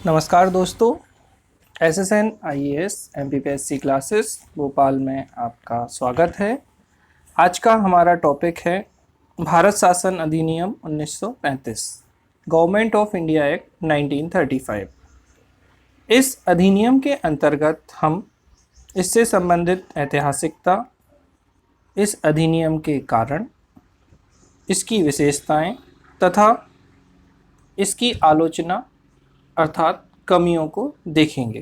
नमस्कार दोस्तों, SSN IAS MPPSC classes Bhopal में आपका स्वागत है। आज का हमारा टॉपिक है भारत शासन अधिनियम 1935, गवर्नमेंट ऑफ इंडिया एक्ट 1935। इस अधिनियम के अंतर्गत हम इससे संबंधित ऐतिहासिकता, इस अधिनियम के कारण, इसकी विशेषताएं तथा इसकी आलोचना अर्थात कमियों को देखेंगे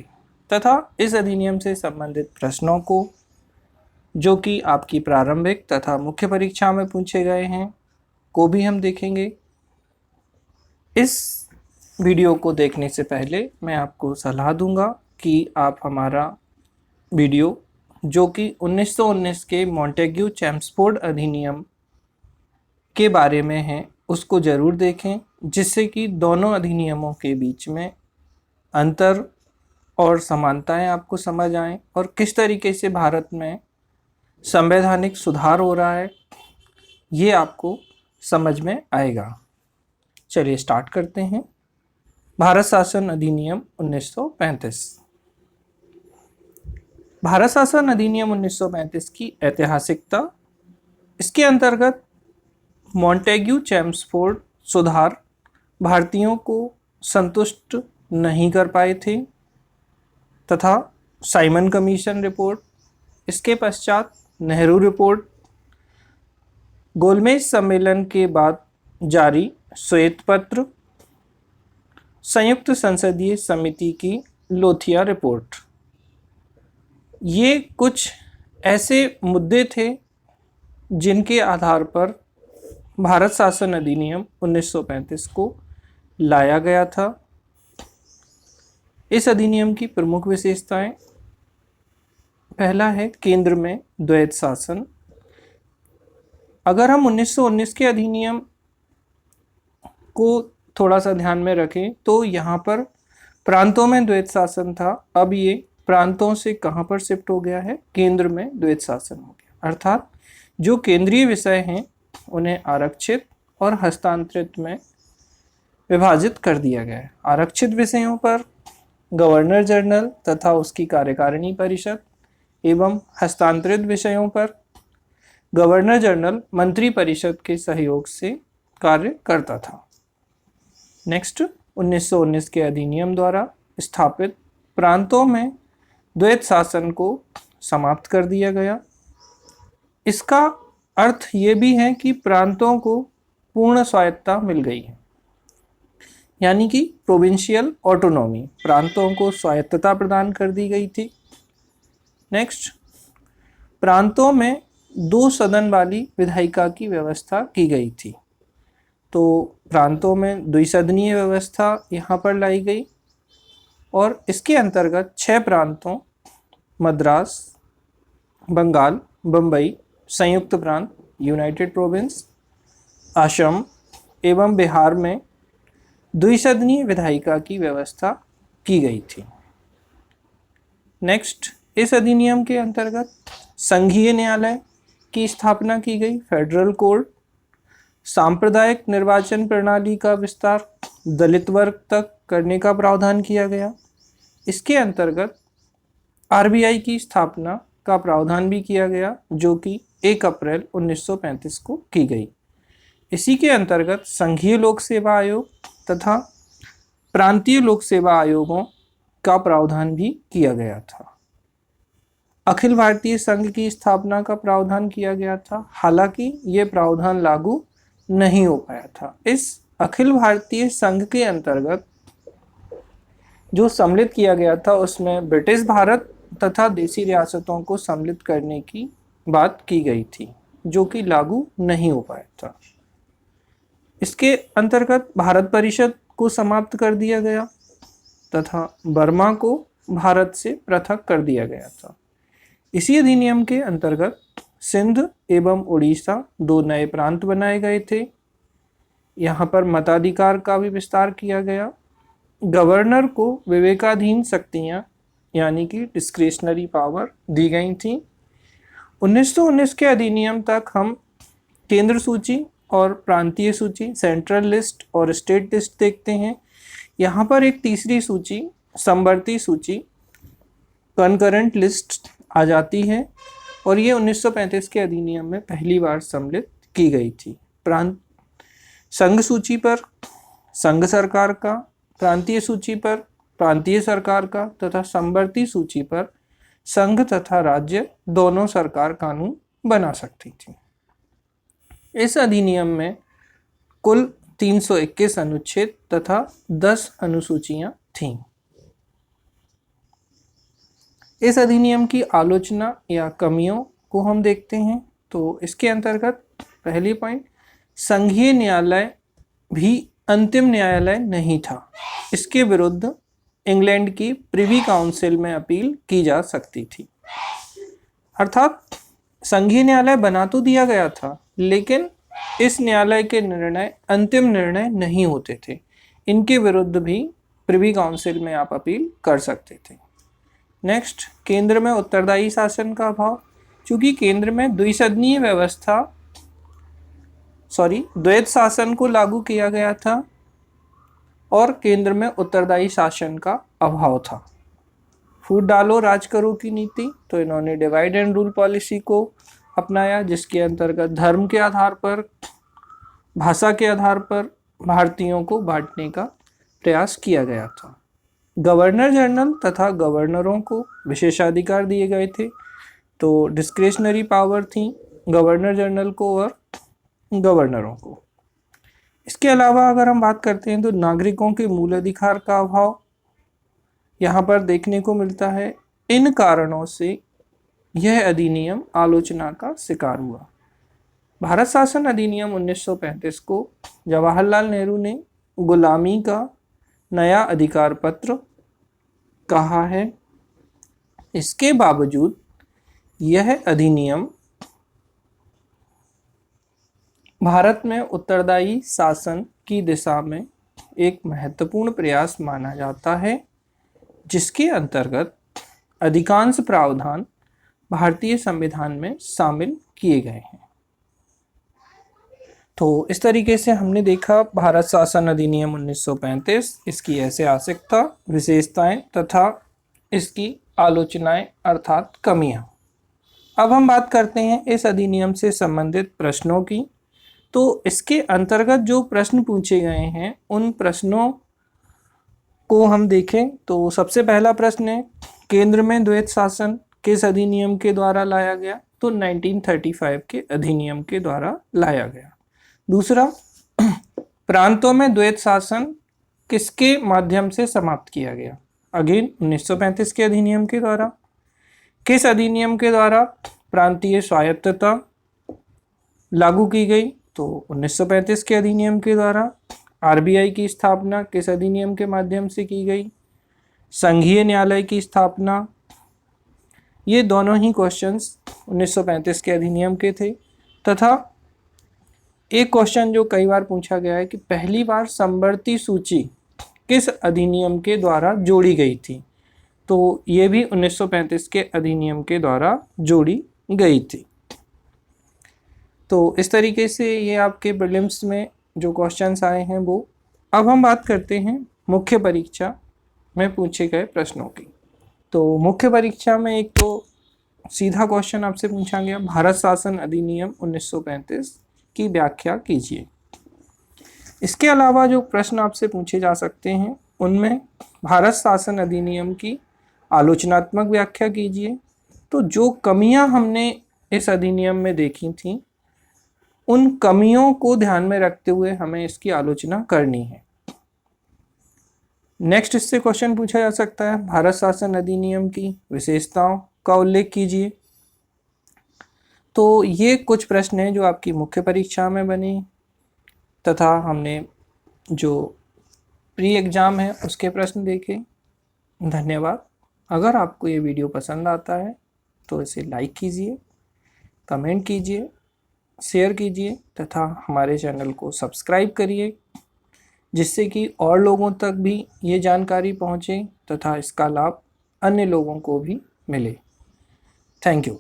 तथा इस अधिनियम से संबंधित प्रश्नों को जो कि आपकी प्रारंभिक तथा मुख्य परीक्षा में पूछे गए हैं को भी हम देखेंगे। इस वीडियो को देखने से पहले मैं आपको सलाह दूंगा कि आप हमारा वीडियो जो कि 1919 के मॉन्टेग्यू चेम्सफोर्ड अधिनियम के बारे में है उसको ज़रूर देखें, जिससे कि दोनों अधिनियमों के बीच में अंतर और समानताएं आपको समझ आएं और किस तरीके से भारत में संवैधानिक सुधार हो रहा है ये आपको समझ में आएगा। चलिए स्टार्ट करते हैं। भारत शासन अधिनियम 1935। भारत शासन अधिनियम 1935 की ऐतिहासिकता, इसके अंतर्गत मॉन्टेग्यू चेम्सफोर्ड सुधार भारतीयों को संतुष्ट नहीं कर पाए थे तथा साइमन कमीशन रिपोर्ट, इसके पश्चात नेहरू रिपोर्ट, गोलमेज सम्मेलन के बाद जारी श्वेत पत्र, संयुक्त संसदीय समिति की लोथिया रिपोर्ट, ये कुछ ऐसे मुद्दे थे जिनके आधार पर भारत शासन अधिनियम 1935 को लाया गया था। इस अधिनियम की प्रमुख विशेषताएं, पहला है केंद्र में द्वैध शासन। अगर हम 1919 के अधिनियम को थोड़ा सा ध्यान में रखें तो यहाँ पर प्रांतों में द्वैध शासन था, अब ये प्रांतों से कहाँ पर शिफ्ट हो गया है, केंद्र में द्वैध शासन हो गया। अर्थात जो केंद्रीय विषय हैं उन्हें आरक्षित और हस्तांतरित में विभाजित कर दिया गया है। आरक्षित विषयों पर गवर्नर जनरल तथा उसकी कार्यकारिणी परिषद एवं हस्तांतरित विषयों पर गवर्नर जनरल मंत्री परिषद के सहयोग से कार्य करता था। नेक्स्ट, 1919 के अधिनियम द्वारा स्थापित प्रांतों में द्वैध शासन को समाप्त कर दिया गया। इसका अर्थ ये भी है कि प्रांतों को पूर्ण स्वायत्तता मिल गई है, यानी कि प्रोविंशियल ऑटोनॉमी, प्रांतों को स्वायत्तता प्रदान कर दी गई थी। नेक्स्ट, प्रांतों में 2 सदन वाली विधायिका की व्यवस्था की गई थी, तो प्रांतों में द्विसदनीय व्यवस्था यहाँ पर लाई गई और इसके अंतर्गत 6 प्रांतों मद्रास, बंगाल, बम्बई, संयुक्त प्रांत, यूनाइटेड प्रोविंस, असम एवं बिहार में द्विसदनीय विधायिका की व्यवस्था की गई थी। नेक्स्ट, इस अधिनियम के अंतर्गत संघीय न्यायालय की स्थापना की गई, फेडरल कोर्ट, सांप्रदायिक निर्वाचन प्रणाली का विस्तार दलित वर्ग तक करने का प्रावधान किया गया। इसके अंतर्गत आरबीआई की स्थापना का प्रावधान भी किया गया जो कि 1 अप्रैल 1935 को की गई। इसी के अंतर्गत संघीय लोक सेवा आयोग तथा प्रांतीय लोक सेवा आयोगों का प्रावधान भी किया गया था। अखिल भारतीय संघ की स्थापना का प्रावधान किया गया था, हालांकि ये प्रावधान लागू नहीं हो पाया था। इस अखिल भारतीय संघ के अंतर्गत जो सम्मिलित किया गया था उसमें ब्रिटिश भारत तथा देसी रियासतों को सम्मिलित करने की बात की गई थी जो कि लागू नहीं हो पाया था। इसके अंतर्गत भारत परिषद को समाप्त कर दिया गया तथा बर्मा को भारत से पृथक कर दिया गया था। इसी अधिनियम के अंतर्गत सिंध एवं उड़ीसा 2 नए प्रांत बनाए गए थे। यहाँ पर मताधिकार का भी विस्तार किया गया। गवर्नर को विवेकाधीन शक्तियाँ यानी कि डिस्क्रिशनरी पावर दी गई थी। 1919 के अधिनियम तक हम केंद्र सूची और प्रांतीय सूची, सेंट्रल लिस्ट और स्टेट लिस्ट देखते हैं। यहाँ पर एक तीसरी सूची, समवर्ती सूची, कनकरेंट लिस्ट आ जाती है और ये 1935 के अधिनियम में पहली बार सम्मिलित की गई थी। प्रांत संघ सूची पर संघ सरकार का, प्रांतीय सूची पर प्रांतीय सरकार का तथा समवर्ती सूची पर संघ तथा राज्य दोनों सरकार कानून बना सकती थी। इस अधिनियम में कुल 321 अनुच्छेद तथा 10 अनुसूचियां थीं। इस अधिनियम की आलोचना या कमियों को हम देखते हैं तो इसके अंतर्गत पहली पॉइंट, संघीय न्यायालय भी अंतिम न्यायालय नहीं था। इसके विरुद्ध इंग्लैंड की प्रिवी काउंसिल में अपील की जा सकती थी। अर्थात संघीय न्यायालय बना तो दिया गया था, लेकिन इस न्यायालय के निर्णय अंतिम निर्णय नहीं होते थे। इनके विरुद्ध भी प्रिवी काउंसिल में आप अपील कर सकते थे। नेक्स्ट, केंद्र में उत्तरदायी शासन का अभाव। चूंकि केंद्र में द्विसदनीय व्यवस्था द्वैत शासन को लागू किया गया था और केंद्र में उत्तरदायी शासन का अभाव था। फूट डालो राज करो की नीति, तो इन्होंने डिवाइड एंड रूल पॉलिसी को अपनाया, जिसके अंतर्गत धर्म के आधार पर, भाषा के आधार पर भारतीयों को बांटने का प्रयास किया गया था। गवर्नर जनरल तथा गवर्नरों को विशेषाधिकार दिए गए थे, तो डिस्क्रिशनरी पावर थी गवर्नर जनरल को और गवर्नरों को। इसके अलावा अगर हम बात करते हैं तो नागरिकों के मूल अधिकार का अभाव यहाँ पर देखने को मिलता है। इन कारणों से यह अधिनियम आलोचना का शिकार हुआ। भारत शासन अधिनियम 1935 को जवाहरलाल नेहरू ने गुलामी का नया अधिकार पत्र कहा है। इसके बावजूद यह अधिनियम भारत में उत्तरदायी शासन की दिशा में एक महत्वपूर्ण प्रयास माना जाता है, जिसके अंतर्गत अधिकांश प्रावधान भारतीय संविधान में शामिल किए गए हैं। तो इस तरीके से हमने देखा भारत शासन अधिनियम 1935, इसकी ऐतिहासिकता, विशेषताएं तथा इसकी आलोचनाएं अर्थात कमियां। अब हम बात करते हैं इस अधिनियम से संबंधित प्रश्नों की। तो इसके अंतर्गत जो प्रश्न पूछे गए हैं उन प्रश्नों को हम देखें तो सबसे पहला प्रश्न है, केंद्र में द्वैत शासन किस अधिनियम के द्वारा लाया गया? तो 1935 के अधिनियम के द्वारा लाया गया। दूसरा, प्रांतों में द्वैत शासन किसके माध्यम से समाप्त किया गया? अगेन 1935 के अधिनियम के द्वारा। किस अधिनियम के द्वारा प्रांतीय स्वायत्तता लागू की गई? तो 1935 के अधिनियम के द्वारा। आरबीआई की स्थापना किस अधिनियम के माध्यम से की गई? संघीय न्यायालय की स्थापना। ये दोनों ही क्वेश्चंस 1935 के अधिनियम के थे। तथा एक क्वेश्चन जो कई बार पूछा गया है कि पहली बार समवर्ती सूची किस अधिनियम के द्वारा जोड़ी गई थी? तो ये भी 1935 के अधिनियम के द्वारा जोड़ी गई थी। तो इस तरीके से ये आपके प्रीलिम्स में जो क्वेश्चंस आए हैं वो। अब हम बात करते हैं मुख्य परीक्षा में पूछे गए प्रश्नों की। तो मुख्य परीक्षा में एक तो सीधा क्वेश्चन आपसे पूछा गया, भारत शासन अधिनियम 1935 की व्याख्या कीजिए। इसके अलावा जो प्रश्न आपसे पूछे जा सकते हैं उनमें भारत शासन अधिनियम की आलोचनात्मक व्याख्या कीजिए। तो जो कमियां हमने इस अधिनियम में देखी थी उन कमियों को ध्यान में रखते हुए हमें इसकी आलोचना करनी है। नेक्स्ट इससे क्वेश्चन पूछा जा सकता है, भारत शासन अधिनियम की विशेषताओं का उल्लेख कीजिए। तो ये कुछ प्रश्न हैं जो आपकी मुख्य परीक्षा में बने तथा हमने जो प्री एग्जाम है उसके प्रश्न देखे। धन्यवाद। अगर आपको ये वीडियो पसंद आता है तो इसे लाइक कीजिए, कमेंट कीजिए, शेयर कीजिए तथा हमारे चैनल को सब्सक्राइब करिए, जिससे कि और लोगों तक भी ये जानकारी पहुँचे तथा इसका लाभ अन्य लोगों को भी मिले। Thank you.